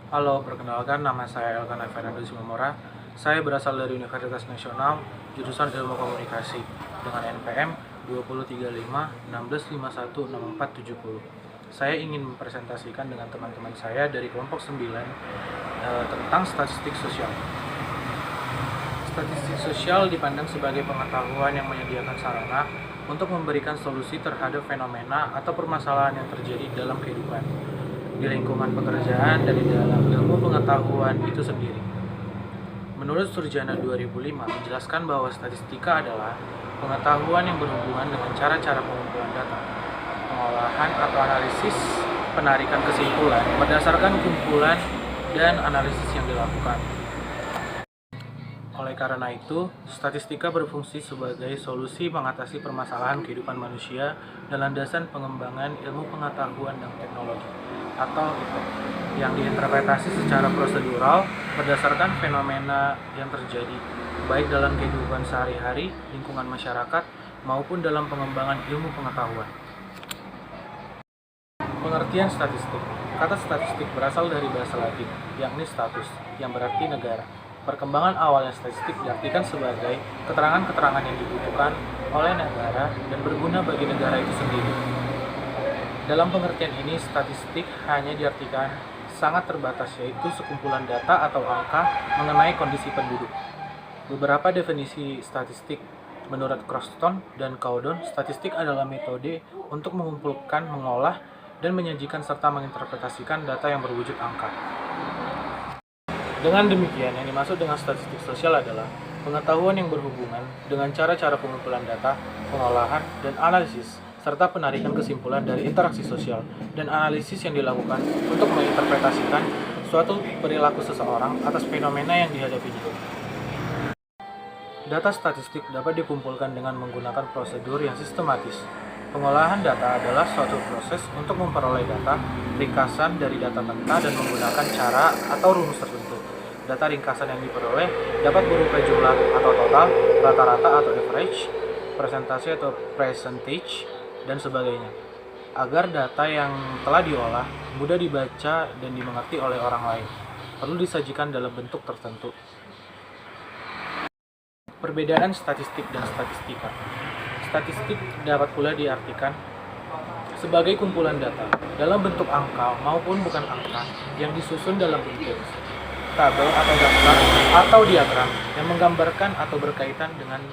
Halo, perkenalkan nama saya Elkan Fernando Simamora. Saya berasal dari Universitas Nasional, jurusan Ilmu Komunikasi, dengan NPM 2035 16516470. Saya ingin mempresentasikan dengan teman-teman saya dari kelompok 9 tentang statistik sosial. Statistik sosial dipandang sebagai pengetahuan yang menyediakan sarana untuk memberikan solusi terhadap fenomena atau permasalahan yang terjadi dalam kehidupan, di lingkungan pekerjaan, dan di dalam ilmu pengetahuan itu sendiri. Menurut Surjana 2005 menjelaskan bahwa statistika adalah pengetahuan yang berhubungan dengan cara-cara pengumpulan data, pengolahan atau analisis, penarikan kesimpulan berdasarkan kumpulan dan analisis yang dilakukan. Oleh karena itu, statistika berfungsi sebagai solusi mengatasi permasalahan kehidupan manusia dan landasan pengembangan ilmu pengetahuan dan teknologi, atau itu, yang diinterpretasi secara prosedural berdasarkan fenomena yang terjadi, baik dalam kehidupan sehari-hari, lingkungan masyarakat, maupun dalam pengembangan ilmu pengetahuan. Pengertian statistik. Kata statistik berasal dari bahasa Latin, yakni status, yang berarti negara. Perkembangan awalnya statistik diartikan sebagai keterangan-keterangan yang dibutuhkan oleh negara dan berguna bagi negara itu sendiri. Dalam pengertian ini, statistik hanya diartikan sangat terbatas, yaitu sekumpulan data atau angka mengenai kondisi penduduk. Beberapa definisi statistik menurut Croston dan Caudon, statistik adalah metode untuk mengumpulkan, mengolah, dan menyajikan serta menginterpretasikan data yang berwujud angka. Dengan demikian, yang dimaksud dengan statistik sosial adalah pengetahuan yang berhubungan dengan cara-cara pengumpulan data, pengolahan, dan analisis, serta penarikan kesimpulan dari interaksi sosial dan analisis yang dilakukan untuk menginterpretasikan suatu perilaku seseorang atas fenomena yang dihadapinya. Data statistik dapat dikumpulkan dengan menggunakan prosedur yang sistematis. Pengolahan data adalah suatu proses untuk memperoleh data ringkasan dari data mentah dan menggunakan cara atau rumus tertentu. Data ringkasan yang diperoleh dapat berupa jumlah atau total, rata-rata atau average, persentase atau percentage, dan sebagainya. Agar data yang telah diolah mudah dibaca dan dimengerti oleh orang lain, perlu disajikan dalam bentuk tertentu. Perbedaan statistik dan statistika. Statistik dapat pula diartikan sebagai kumpulan data dalam bentuk angka maupun bukan angka yang disusun dalam bentuk tabel atau daftar atau diagram yang menggambarkan atau berkaitan dengan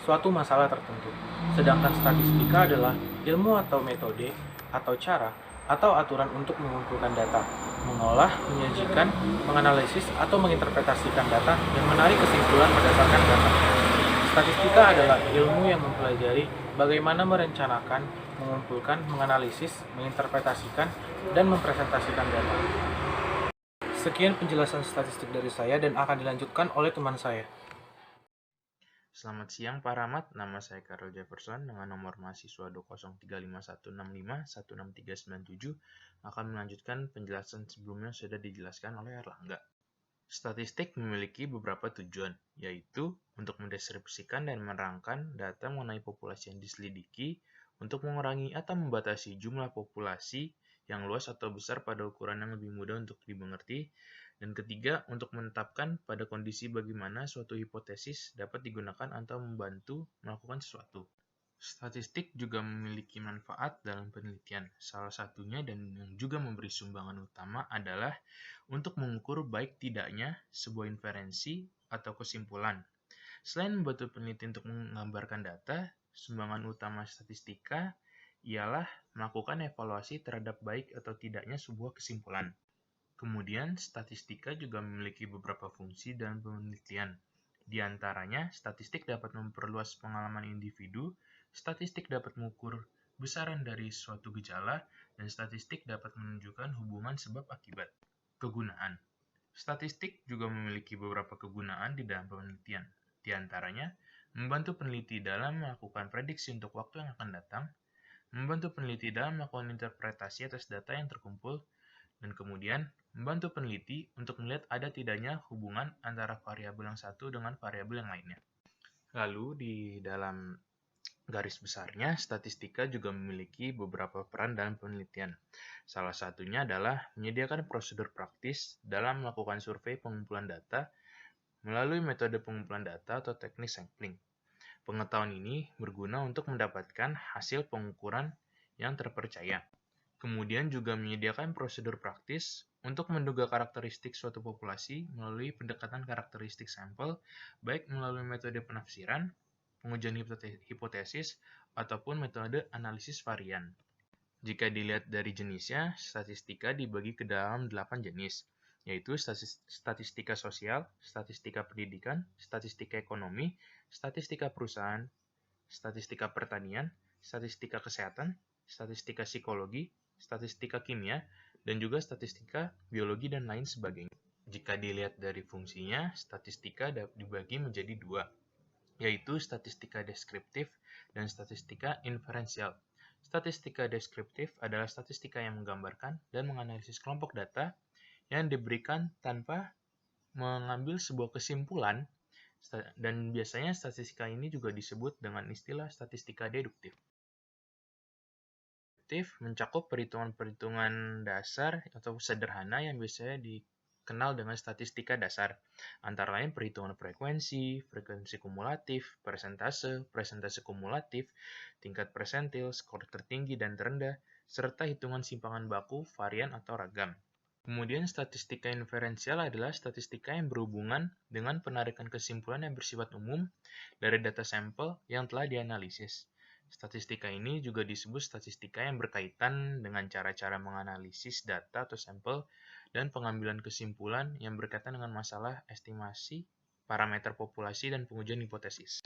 suatu masalah tertentu. Sedangkan statistika adalah ilmu atau metode atau cara atau aturan untuk mengumpulkan data, mengolah, menyajikan, menganalisis atau menginterpretasikan data dan menarik kesimpulan berdasarkan data. Statistika adalah ilmu yang mempelajari bagaimana merencanakan, mengumpulkan, menganalisis, menginterpretasikan, dan mempresentasikan data. Sekian penjelasan statistik dari saya dan akan dilanjutkan oleh teman saya. Selamat siang Pak Rahmat, nama saya Karel Jefferson dengan nomor mahasiswa 2035165166397 akan melanjutkan penjelasan sebelumnya sudah dijelaskan oleh Erlangga. Statistik memiliki beberapa tujuan, yaitu untuk mendistribusikan dan menerangkan data mengenai populasi yang diselidiki, untuk mengurangi atau membatasi jumlah populasi yang luas atau besar pada ukuran yang lebih mudah untuk dimengerti, dan ketiga, untuk menetapkan pada kondisi bagaimana suatu hipotesis dapat digunakan atau membantu melakukan sesuatu. Statistik juga memiliki manfaat dalam penelitian. Salah satunya dan yang juga memberi sumbangan utama adalah untuk mengukur baik tidaknya sebuah inferensi atau kesimpulan. Selain membantu peneliti untuk menggambarkan data, sumbangan utama statistika ialah melakukan evaluasi terhadap baik atau tidaknya sebuah kesimpulan. Kemudian, statistika juga memiliki beberapa fungsi dalam penelitian. Di antaranya, statistik dapat memperluas pengalaman individu, statistik dapat mengukur besaran dari suatu gejala, dan statistik dapat menunjukkan hubungan sebab akibat. Kegunaan. Statistik juga memiliki beberapa kegunaan di dalam penelitian. Di antaranya, membantu peneliti dalam melakukan prediksi untuk waktu yang akan datang, membantu peneliti dalam melakukan interpretasi atas data yang terkumpul, dan kemudian membantu peneliti untuk melihat ada tidaknya hubungan antara variabel yang satu dengan variabel yang lainnya. Lalu di dalam Garis besarnya, statistika juga memiliki beberapa peran dalam penelitian. Salah satunya adalah menyediakan prosedur praktis dalam melakukan survei pengumpulan data melalui metode pengumpulan data atau teknik sampling. Pengetahuan ini berguna untuk mendapatkan hasil pengukuran yang terpercaya. Kemudian juga menyediakan prosedur praktis untuk menduga karakteristik suatu populasi melalui pendekatan karakteristik sampel, baik melalui metode penafsiran, pengujian hipotesis, ataupun metode analisis varian. Jika dilihat dari jenisnya, statistika dibagi ke dalam 8 jenis, yaitu statistika sosial, statistika pendidikan, statistika ekonomi, statistika perusahaan, statistika pertanian, statistika kesehatan, statistika psikologi, statistika kimia, dan juga statistika biologi dan lain sebagainya. Jika dilihat dari fungsinya, statistika dapat dibagi menjadi dua, yaitu statistika deskriptif dan statistika inferensial. Statistika deskriptif adalah statistika yang menggambarkan dan menganalisis kelompok data yang diberikan tanpa mengambil sebuah kesimpulan, dan biasanya statistika ini juga disebut dengan istilah statistika deduktif. Mencakup perhitungan-perhitungan dasar atau sederhana yang biasanya dikenal dengan statistika dasar, antara lain perhitungan frekuensi kumulatif, persentase kumulatif, tingkat persentil, skor tertinggi dan terendah, serta hitungan simpangan baku, varian atau ragam. Kemudian statistika inferensial adalah statistika yang berhubungan dengan penarikan kesimpulan yang bersifat umum dari data sampel yang telah dianalisis. Statistika ini juga disebut statistika yang berkaitan dengan cara-cara menganalisis data atau sampel dan pengambilan kesimpulan yang berkaitan dengan masalah estimasi, parameter populasi, dan pengujian hipotesis.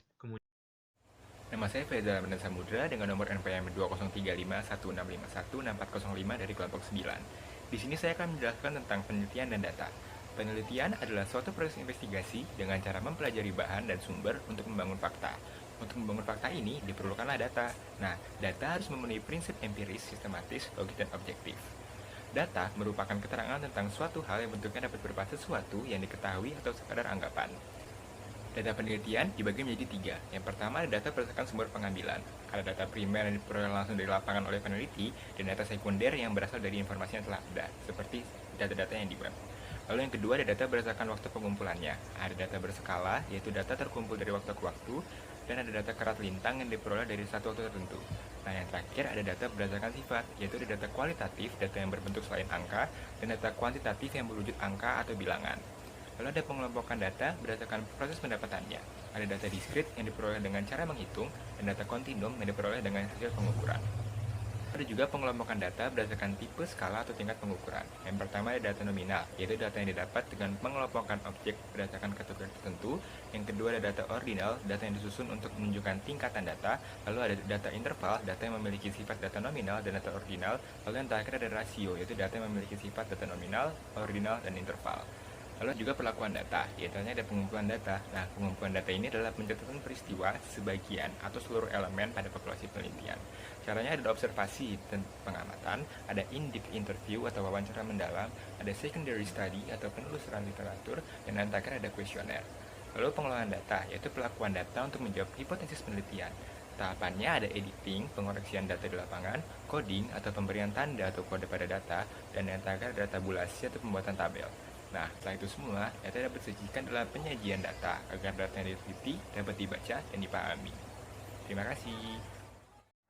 Nama saya Feza Ramadan Samudra dengan nomor NPM 203516516405 dari kelompok 9. Di sini saya akan menjelaskan tentang penelitian dan data. Penelitian adalah suatu proses investigasi dengan cara mempelajari bahan dan sumber untuk membangun fakta. Untuk membangun fakta ini diperlukanlah data. Nah, data harus memenuhi prinsip empiris, sistematis, logis, dan objektif. Data merupakan keterangan tentang suatu hal yang bentuknya dapat berupa sesuatu yang diketahui atau sekadar anggapan. Data penelitian dibagi menjadi 3. Yang pertama ada data berdasarkan sumber pengambilan. Ada data primer yang diperoleh langsung dari lapangan oleh peneliti, dan data sekunder yang berasal dari informasi yang telah ada, seperti data-data yang di web. Lalu yang kedua ada data berdasarkan waktu pengumpulannya. Ada data berskala, yaitu data terkumpul dari waktu ke waktu, dan ada data kerat lintang yang diperoleh dari satu waktu tertentu. Nah, yang terakhir ada data berdasarkan sifat, yaitu ada data kualitatif, data yang berbentuk selain angka, dan data kuantitatif yang berwujud angka atau bilangan. Lalu ada pengelompokan data berdasarkan proses pendapatannya. Ada data diskrit yang diperoleh dengan cara menghitung, dan data kontinum yang diperoleh dengan hasil pengukuran. Ada juga pengelompokan data berdasarkan tipe, skala, atau tingkat pengukuran. Yang pertama ada data nominal, yaitu data yang didapat dengan pengelompokan objek berdasarkan kategori tertentu. Yang kedua ada data ordinal, data yang disusun untuk menunjukkan tingkatan data. Lalu ada data interval, data yang memiliki sifat data nominal dan data ordinal. Lalu yang terakhir ada rasio, yaitu data yang memiliki sifat data nominal, ordinal, dan interval. Lalu juga perlakuan data, yaitu ada pengumpulan data. Nah, pengumpulan data ini adalah pencatatan peristiwa sebagian atau seluruh elemen pada populasi penelitian. Caranya ada observasi dan pengamatan, ada in-depth interview atau wawancara mendalam, ada secondary study atau penelusuran literatur, dan yang terakhir ada kuesioner. Lalu pengelolaan data, yaitu pelakuan data untuk menjawab hipotesis penelitian. Tahapannya ada editing, pengoreksian data di lapangan, coding atau pemberian tanda atau kode pada data, dan yang terakhir ada tabulasi atau pembuatan tabel. Nah, setelah itu semua, data dapat disajikan dalam penyajian data agar data yang diteliti dapat dibaca dan dipahami. Terima kasih.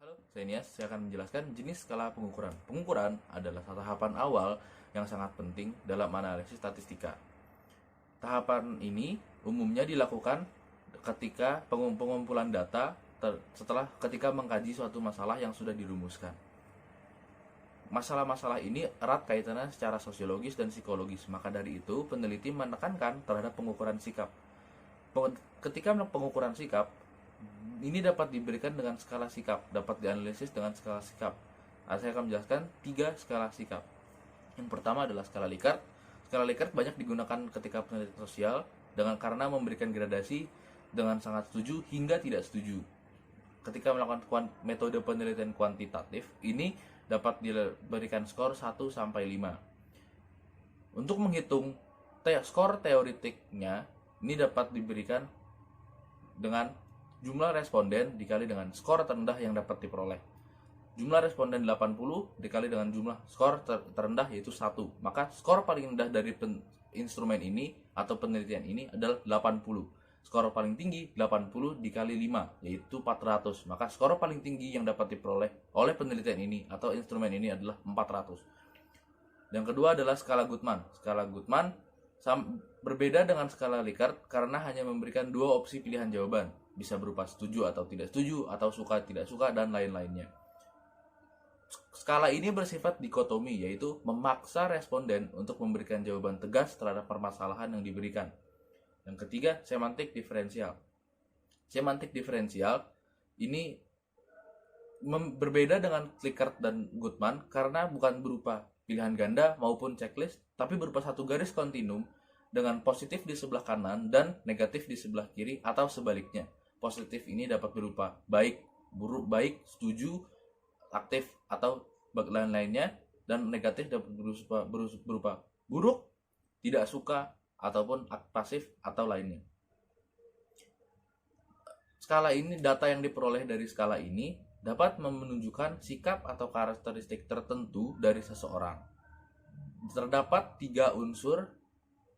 Halo, saya Nias. Saya akan menjelaskan jenis skala pengukuran. Pengukuran adalah tahapan awal yang sangat penting dalam analisis statistika. Tahapan ini umumnya dilakukan ketika pengumpulan data ketika mengkaji suatu masalah yang sudah dirumuskan. Masalah-masalah ini erat kaitannya secara sosiologis dan psikologis. Maka dari itu, peneliti menekankan terhadap pengukuran sikap. Ketika pengukuran sikap, ini dapat diberikan dengan skala sikap, dapat dianalisis dengan skala sikap. Saya akan menjelaskan 3 skala sikap. Yang pertama adalah skala Likert. Skala Likert banyak digunakan ketika penelitian sosial karena memberikan gradasi dengan sangat setuju hingga tidak setuju. Ketika melakukan metode penelitian kuantitatif, ini dapat diberikan skor 1-5. Untuk menghitung skor teoretiknya, ini dapat diberikan dengan jumlah responden dikali dengan skor terendah yang dapat diperoleh. Jumlah responden 80 dikali dengan jumlah skor terendah yaitu 1. Maka skor paling rendah dari instrumen ini atau penelitian ini adalah 80. Skor paling tinggi 80 dikali 5 yaitu 400. Maka skor paling tinggi yang dapat diperoleh oleh penelitian ini atau instrumen ini adalah 400. Yang kedua adalah skala Goodman. Skala Goodman berbeda dengan skala Likert karena hanya memberikan 2 opsi pilihan jawaban. Bisa berupa setuju atau tidak setuju, atau suka tidak suka, dan lain-lainnya. Skala ini bersifat dikotomi, yaitu memaksa responden untuk memberikan jawaban tegas terhadap permasalahan yang diberikan. Yang ketiga, semantik diferensial. Semantik diferensial ini berbeda dengan Likert dan Goodman karena bukan berupa pilihan ganda maupun checklist, tapi berupa satu garis kontinum dengan positif di sebelah kanan dan negatif di sebelah kiri atau sebaliknya. Positif ini dapat berupa baik, buruk, baik, setuju, aktif, atau lain-lainnya, dan negatif dapat berupa buruk, tidak suka, ataupun pasif atau lainnya. Skala ini, data yang diperoleh dari skala ini dapat menunjukkan sikap atau karakteristik tertentu dari seseorang. Terdapat 3 unsur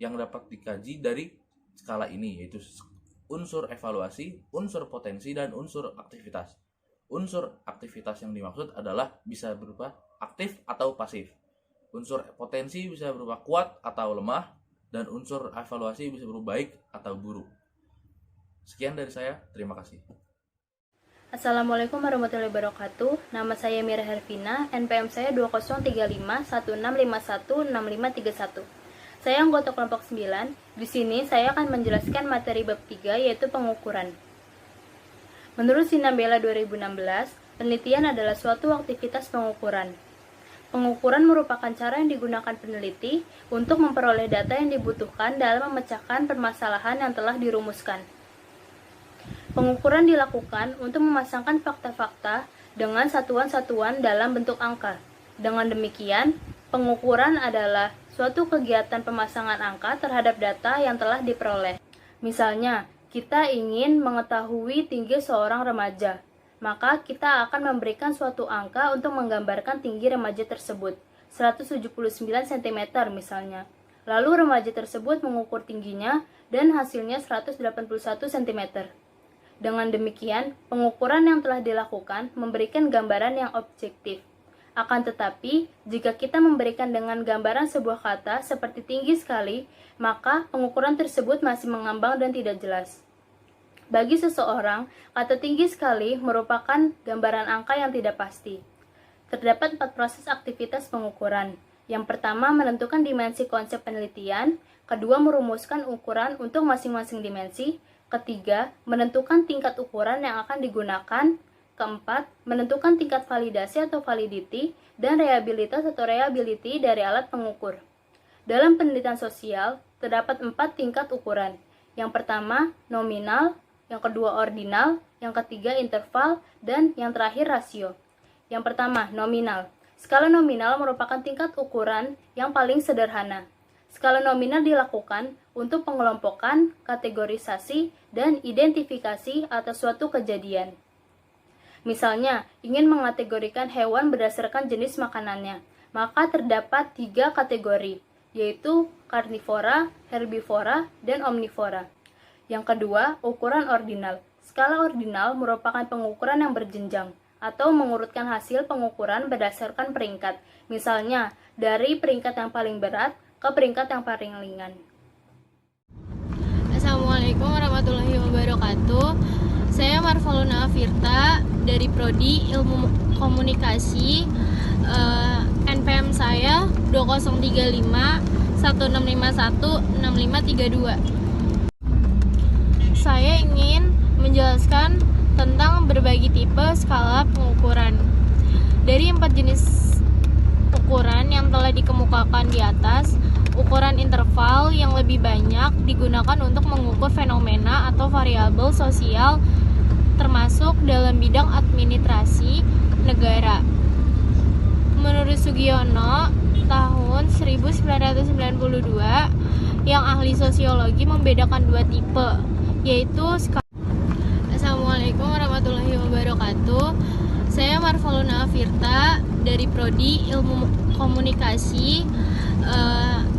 yang dapat dikaji dari skala ini, yaitu unsur evaluasi, unsur potensi, dan unsur aktivitas. Unsur aktivitas yang dimaksud adalah bisa berupa aktif atau pasif. Unsur potensi bisa berupa kuat atau lemah, dan unsur evaluasi bisa berupa baik atau buruk. Sekian dari saya, terima kasih. Assalamualaikum warahmatullahi wabarakatuh. Nama saya Mira Hervina, NPM saya 203516516531. Saya anggota kelompok 9. Di sini saya akan menjelaskan materi bab 3 yaitu pengukuran. Menurut Sinambela 2016, penelitian adalah suatu aktivitas pengukuran. Pengukuran merupakan cara yang digunakan peneliti untuk memperoleh data yang dibutuhkan dalam memecahkan permasalahan yang telah dirumuskan. Pengukuran dilakukan untuk memasangkan fakta-fakta dengan satuan-satuan dalam bentuk angka. Dengan demikian, pengukuran adalah suatu kegiatan pemasangan angka terhadap data yang telah diperoleh. Misalnya, kita ingin mengetahui tinggi seorang remaja, maka kita akan memberikan suatu angka untuk menggambarkan tinggi remaja tersebut, 179 cm misalnya. Lalu remaja tersebut mengukur tingginya dan hasilnya 181 cm. Dengan demikian, pengukuran yang telah dilakukan memberikan gambaran yang objektif. Akan tetapi, jika kita memberikan dengan gambaran sebuah kata seperti tinggi sekali, maka pengukuran tersebut masih mengambang dan tidak jelas. Bagi seseorang, kata tinggi sekali merupakan gambaran angka yang tidak pasti. Terdapat 4 proses aktivitas pengukuran. Yang pertama, menentukan dimensi konsep penelitian. Kedua, merumuskan ukuran untuk masing-masing dimensi. Ketiga, menentukan tingkat ukuran yang akan digunakan. Keempat, menentukan tingkat validasi atau validity dan reliabilitas atau reliability dari alat pengukur. Dalam penelitian sosial, terdapat 4 tingkat ukuran. Yang pertama, nominal, yang kedua ordinal, yang ketiga interval, dan yang terakhir rasio. Yang pertama, nominal. Skala nominal merupakan tingkat ukuran yang paling sederhana. Skala nominal dilakukan untuk pengelompokan, kategorisasi, dan identifikasi atas suatu kejadian. Misalnya, ingin mengategorikan hewan berdasarkan jenis makanannya, maka terdapat 3 kategori, yaitu karnivora, herbivora, dan omnivora. Yang kedua, ukuran ordinal. Skala ordinal merupakan pengukuran yang berjenjang, atau mengurutkan hasil pengukuran berdasarkan peringkat. Misalnya, dari peringkat yang paling berat ke peringkat yang paling ringan. Assalamualaikum warahmatullahi wabarakatuh. Saya Marvaluna Afirta dari Prodi Ilmu Komunikasi. NPM saya 203516516532. Saya ingin menjelaskan tentang berbagai tipe skala pengukuran. Dari 4 jenis ukuran yang telah dikemukakan di atas, ukuran interval yang lebih banyak digunakan untuk mengukur fenomena atau variabel sosial termasuk dalam bidang administrasi negara. Menurut Sugiono, tahun 1992, yang ahli sosiologi membedakan 2 tipe, yaitu Assalamualaikum Marvaluna Afirta dari Prodi Ilmu Komunikasi.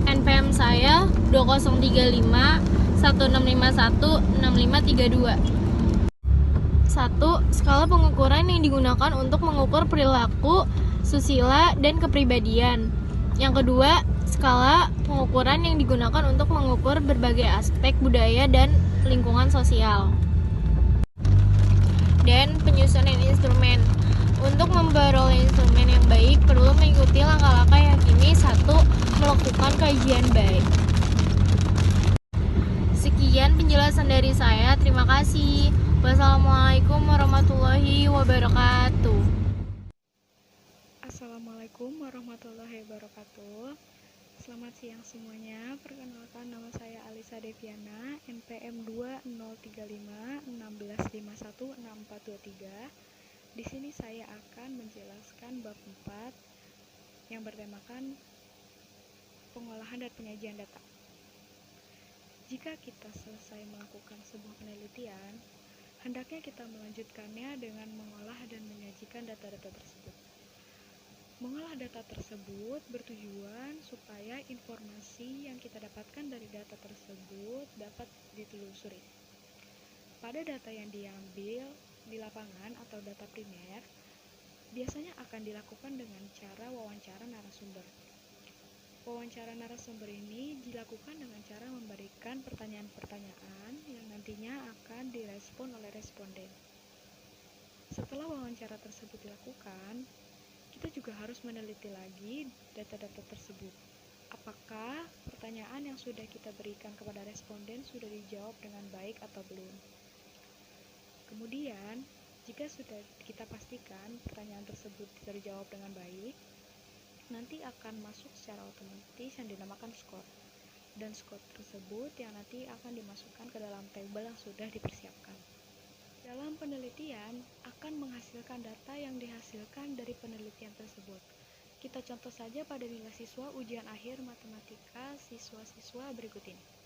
NPM saya 2035 1651 6532. 1. Skala pengukuran yang digunakan untuk mengukur perilaku, susila, dan kepribadian. Yang kedua, skala pengukuran yang digunakan untuk mengukur berbagai aspek budaya dan lingkungan sosial. Dan penyusunan instrumen. Untuk memperoleh instrumen yang baik, perlu mengikuti langkah-langkah yang ini. 1. Melakukan kajian baik. Sekian penjelasan dari saya. Terima kasih. Wassalamualaikum warahmatullahi wabarakatuh. Assalamualaikum warahmatullahi wabarakatuh. Selamat siang semuanya. Perkenalkan, nama saya Alisa Deviana, NPM 2035 1651 6423. Di sini saya akan menjelaskan bab 4 yang bertemakan pengolahan dan penyajian data. Jika kita selesai melakukan sebuah penelitian, hendaknya kita melanjutkannya dengan mengolah dan menyajikan data-data tersebut. Mengolah data tersebut bertujuan supaya informasi yang kita dapatkan dari data tersebut dapat ditelusuri. Pada data yang diambil di lapangan atau data primer, biasanya akan dilakukan dengan cara wawancara narasumber. Wawancara narasumber ini dilakukan dengan cara memberikan pertanyaan-pertanyaan yang nantinya akan direspon oleh responden. Setelah wawancara tersebut dilakukan, kita juga harus meneliti lagi data-data tersebut. Apakah pertanyaan yang sudah kita berikan kepada responden sudah dijawab dengan baik atau belum? Kemudian, jika sudah kita pastikan pertanyaan tersebut terjawab dengan baik, nanti akan masuk secara otomatis yang dinamakan skor. Dan skor tersebut yang nanti akan dimasukkan ke dalam tabel yang sudah dipersiapkan. Dalam penelitian akan menghasilkan data yang dihasilkan dari penelitian tersebut. Kita contoh saja pada nilai siswa ujian akhir matematika siswa-siswa berikut ini.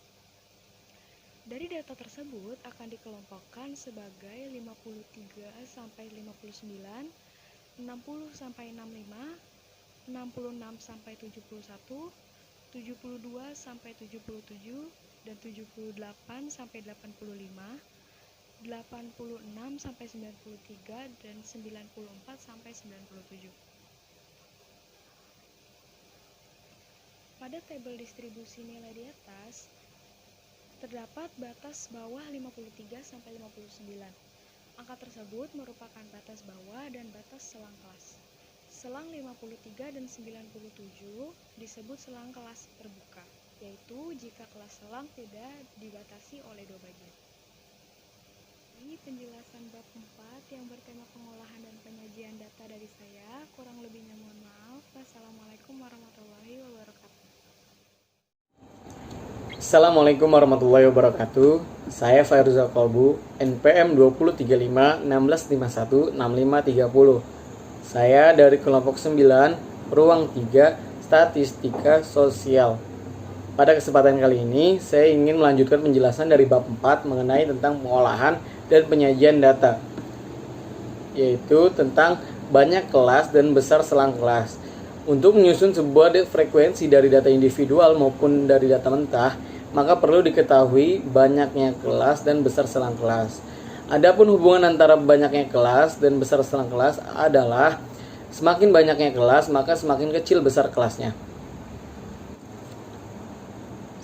Dari data tersebut akan dikelompokkan sebagai 53 sampai 59, 60 sampai 65, 66 sampai 71, 72 sampai 77, dan 78 sampai 85, 86 sampai 93, dan 94 sampai 97. Pada tabel distribusi nilai di atas, terdapat batas bawah 53 sampai 59. Angka tersebut merupakan batas bawah dan batas selang kelas. Selang 53 dan 97 disebut selang kelas terbuka, yaitu jika kelas selang tidak dibatasi oleh dua bagian. Ini penjelasan bab 4 yang bertema pengolahan dan penyajian data dari saya. Kurang lebihnya mohon maaf. Wassalamualaikum warahmatullahi wabarakatuh. Assalamualaikum warahmatullahi wabarakatuh. Saya Fairuzal Kolbu, NPM 2035 1651 6530. Saya dari kelompok 9, ruang 3, statistika sosial. Pada kesempatan kali ini, saya ingin melanjutkan penjelasan dari bab 4 mengenai tentang pengolahan dan penyajian data, yaitu tentang banyak kelas dan besar selang kelas. Untuk menyusun sebuah frekuensi dari data individual maupun dari data mentah, maka perlu diketahui banyaknya kelas dan besar selang kelas. Adapun hubungan antara banyaknya kelas dan besar selang kelas adalah semakin banyaknya kelas, maka semakin kecil besar kelasnya.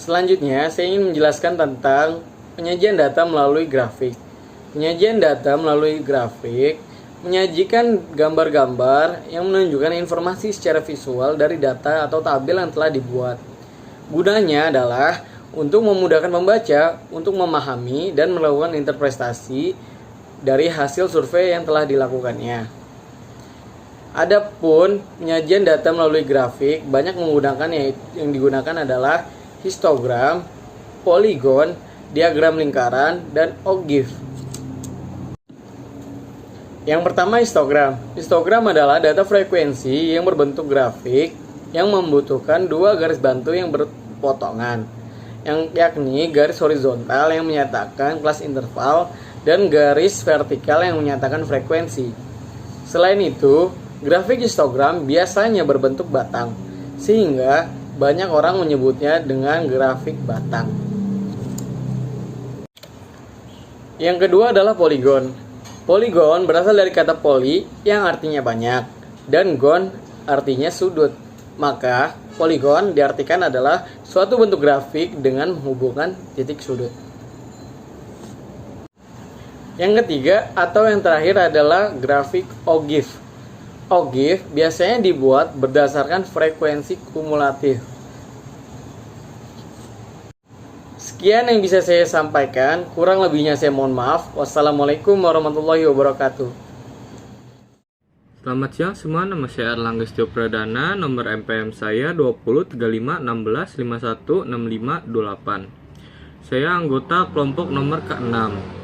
Selanjutnya, saya ingin menjelaskan tentang penyajian data melalui grafik. Penyajian data melalui grafik menyajikan gambar-gambar yang menunjukkan informasi secara visual dari data atau tabel yang telah dibuat. Gunanya adalah untuk memudahkan pembaca untuk memahami dan melakukan interpretasi dari hasil survei yang telah dilakukannya. Adapun penyajian data melalui grafik banyak menggunakan yang digunakan adalah histogram, poligon, diagram lingkaran, dan OGIF. Yang pertama, histogram. Histogram adalah data frekuensi yang berbentuk grafik yang membutuhkan dua garis bantu yang berpotongan, yakni garis horizontal yang menyatakan kelas interval dan garis vertikal yang menyatakan frekuensi. Selain itu, grafik histogram biasanya berbentuk batang, sehingga banyak orang menyebutnya dengan grafik batang. Yang kedua adalah poligon. Poligon berasal dari kata poli yang artinya banyak, dan gon artinya sudut. Maka, poligon diartikan adalah suatu bentuk grafik dengan menghubungkan titik sudut. Yang ketiga atau yang terakhir adalah grafik ogive. Ogive biasanya dibuat berdasarkan frekuensi kumulatif. Sekian yang bisa saya sampaikan, kurang lebihnya saya mohon maaf. Wassalamualaikum warahmatullahi wabarakatuh. Selamat siang semua, nama saya Erlangga Setio Pradana, nomor MPM saya 203516516528. Saya anggota kelompok nomor ke-6.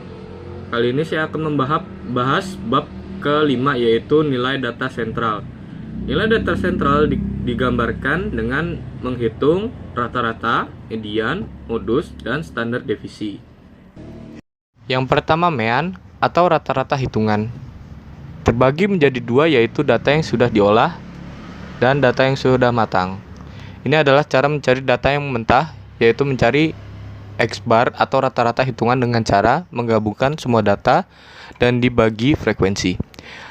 Kali ini saya akan membahas bab ke-5 yaitu nilai data sentral. Nilai data sentral digambarkan dengan menghitung rata-rata, median, modus, dan standar deviasi. Yang pertama mean atau rata-rata hitungan. Terbagi menjadi dua yaitu data yang sudah diolah dan data yang sudah matang. Ini adalah cara mencari data yang mentah, yaitu mencari X-bar atau rata-rata hitungan dengan cara menggabungkan semua data dan dibagi frekuensi.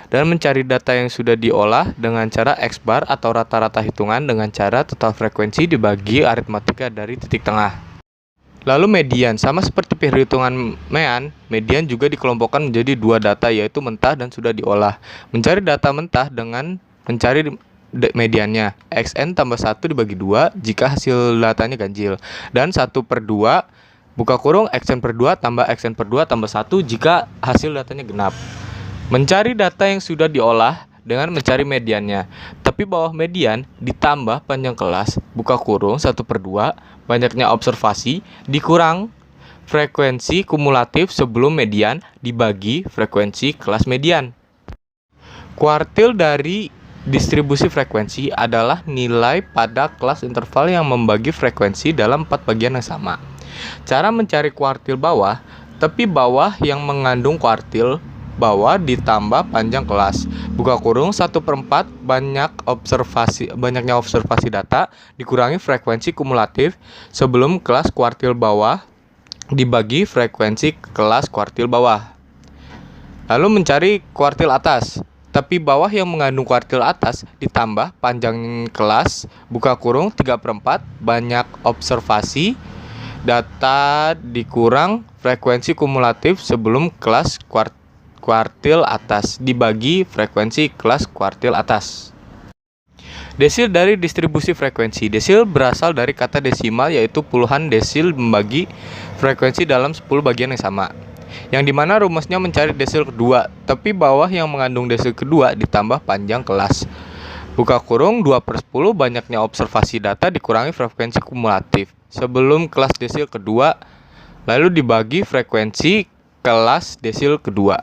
Dan mencari data yang sudah diolah dengan cara X-bar atau rata-rata hitungan dengan cara total frekuensi dibagi aritmatika dari titik tengah. Lalu median, sama seperti perhitungan mean, median juga dikelompokkan menjadi dua data yaitu mentah dan sudah diolah. Mencari data mentah dengan mencari mediannya, xn tambah 1 dibagi 2 jika hasil datanya ganjil, dan 1/2 buka kurung xn per 2 tambah xn per 2 tambah 1 jika hasil datanya genap. Mencari data yang sudah diolah dengan mencari mediannya, tapi bawah median ditambah panjang kelas buka kurung 1/2 banyaknya observasi dikurang frekuensi kumulatif sebelum median dibagi frekuensi kelas median. Kuartil dari distribusi frekuensi adalah nilai pada kelas interval yang membagi frekuensi dalam 4 bagian yang sama. Cara mencari kuartil bawah, tepi bawah yang mengandung kuartil bawah ditambah panjang kelas buka kurung 1/4 banyaknya observasi data dikurangi frekuensi kumulatif sebelum kelas kuartil bawah dibagi frekuensi kelas kuartil bawah. Lalu mencari kuartil atas. Tepi bawah yang mengandung kuartil atas ditambah panjang kelas buka kurung 3/4 banyak observasi data dikurang frekuensi kumulatif sebelum kelas kuartil atas dibagi frekuensi kelas kuartil atas. Desil dari distribusi frekuensi. Desil berasal dari kata desimal yaitu puluhan desil membagi frekuensi dalam 10 bagian yang sama. Yang dimana rumusnya mencari desil kedua, tepi bawah yang mengandung desil kedua ditambah panjang kelas buka kurung 2/10 banyaknya observasi data dikurangi frekuensi kumulatif sebelum kelas desil kedua lalu dibagi frekuensi kelas desil kedua.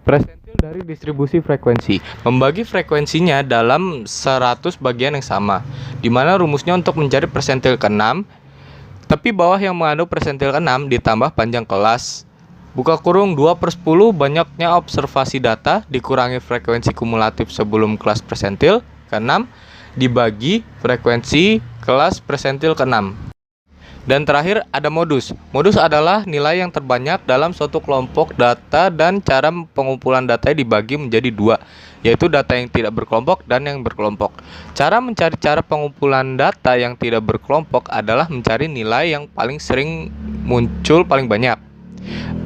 Persentil dari distribusi frekuensi membagi frekuensinya dalam 100 bagian yang sama, dimana rumusnya untuk mencari persentil ke-6 tepi bawah yang mengandung persentil ke-6 ditambah panjang kelas buka kurung 2/10 banyaknya observasi data dikurangi frekuensi kumulatif sebelum kelas persentil ke-6 dibagi frekuensi kelas persentil ke-6. Dan terakhir ada modus. Modus adalah nilai yang terbanyak dalam suatu kelompok data dan cara pengumpulan data dibagi menjadi dua, yaitu data yang tidak berkelompok dan yang berkelompok. Cara mencari cara pengumpulan data yang tidak berkelompok adalah mencari nilai yang paling sering muncul paling banyak.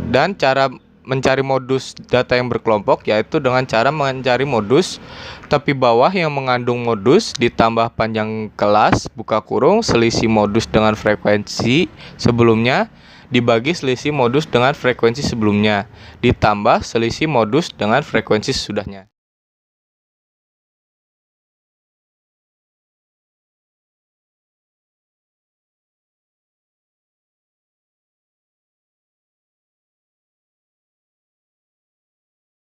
Dan cara mencari modus data yang berkelompok yaitu dengan cara mencari modus tepi bawah yang mengandung modus ditambah panjang kelas buka kurung selisih modus dengan frekuensi sebelumnya dibagi selisih modus dengan frekuensi sebelumnya ditambah selisih modus dengan frekuensi sesudahnya.